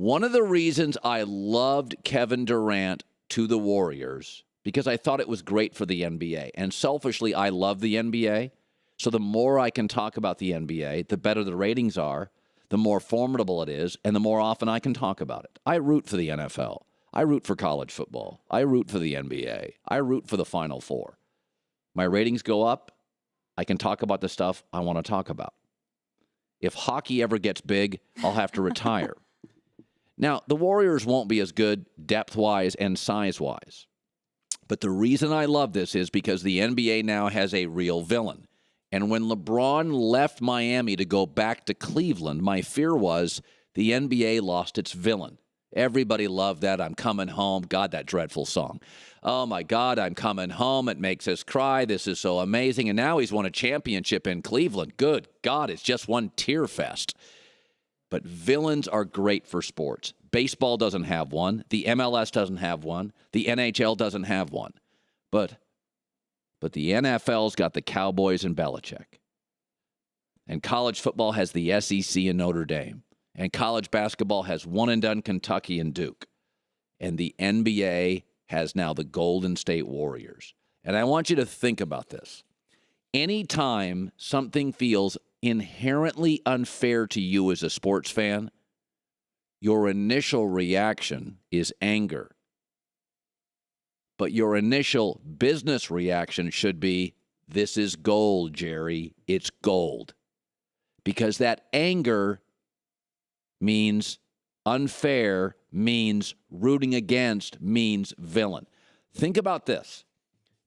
One of the reasons I loved Kevin Durant to the Warriors, because I thought it was great for the NBA. And selfishly, I love the NBA. So the more I can talk about the NBA, the better the ratings are, the more formidable it is, and the more often I can talk about it. I root for the NFL. I root for college football. I root for the NBA. I root for the Final Four. My ratings go up. I can talk about the stuff I want to talk about. If hockey ever gets big, I'll have to retire. Now, the Warriors won't be as good depth-wise and size-wise. But the reason I love this is because the NBA now has a real villain. And when LeBron left Miami to go back to Cleveland, my fear was the NBA lost its villain. Everybody loved that. I'm coming home. God, that dreadful song. Oh, my God, I'm coming home. It makes us cry. This is so amazing. And now he's won a championship in Cleveland. Good God, it's just one tear fest. But villains are great for sports. Baseball doesn't have one. The MLS doesn't have one. The NHL doesn't have one. But the NFL's got the Cowboys and Belichick. And college football has the SEC and Notre Dame. And college basketball has one-and-done Kentucky and Duke. And the NBA has now the Golden State Warriors. And I want you to think about this. Anytime something feels inherently unfair to you as a sports fan, your initial reaction is anger. But your initial business reaction should be, this is gold, Jerry. It's gold. Because that anger means unfair, means rooting against, means villain. Think about this.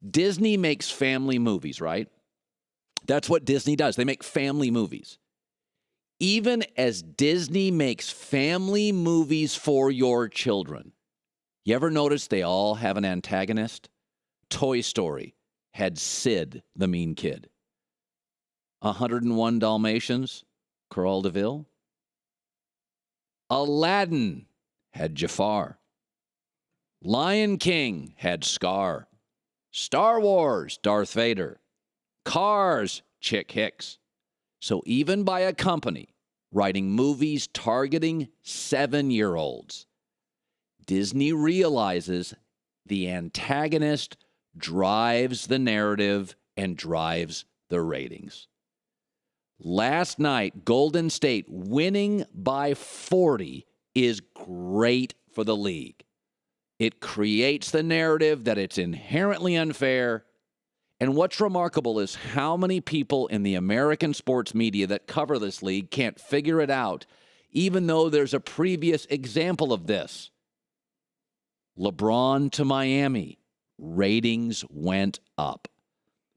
Disney makes family movies, right? That's what Disney does. They make family movies. Even as Disney makes family movies for your children, you ever notice they all have an antagonist? Toy Story had Sid, the mean kid. 101 Dalmatians, Cruella de Vil. Aladdin had Jafar. Lion King had Scar. Star Wars, Darth Vader. Cars, Chick Hicks. So even by a company writing movies targeting 7-year-olds, Disney realizes the antagonist drives the narrative and drives the ratings. Last night, Golden State winning by 40 is great for the league. It creates the narrative that it's inherently unfair. And what's remarkable is how many people in the American sports media that cover this league can't figure it out, even though there's a previous example of this. LeBron to Miami, ratings went up.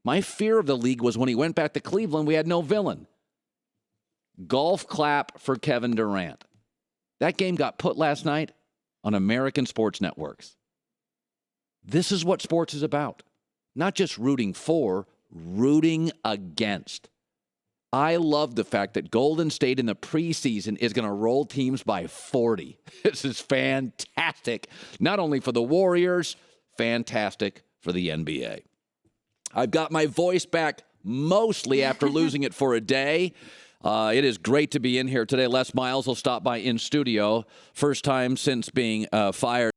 My fear of the league was when he went back to Cleveland, we had no villain. Golf clap for Kevin Durant. That game got put last night on American sports networks. This is what sports is about. Not just rooting for, rooting against. I love the fact that Golden State in the preseason is going to roll teams by 40. This is fantastic. Not only for the Warriors, fantastic for the NBA. I've got my voice back mostly after losing it for a day. It is great to be in here today. Les Miles will stop by in studio. First time since being fired.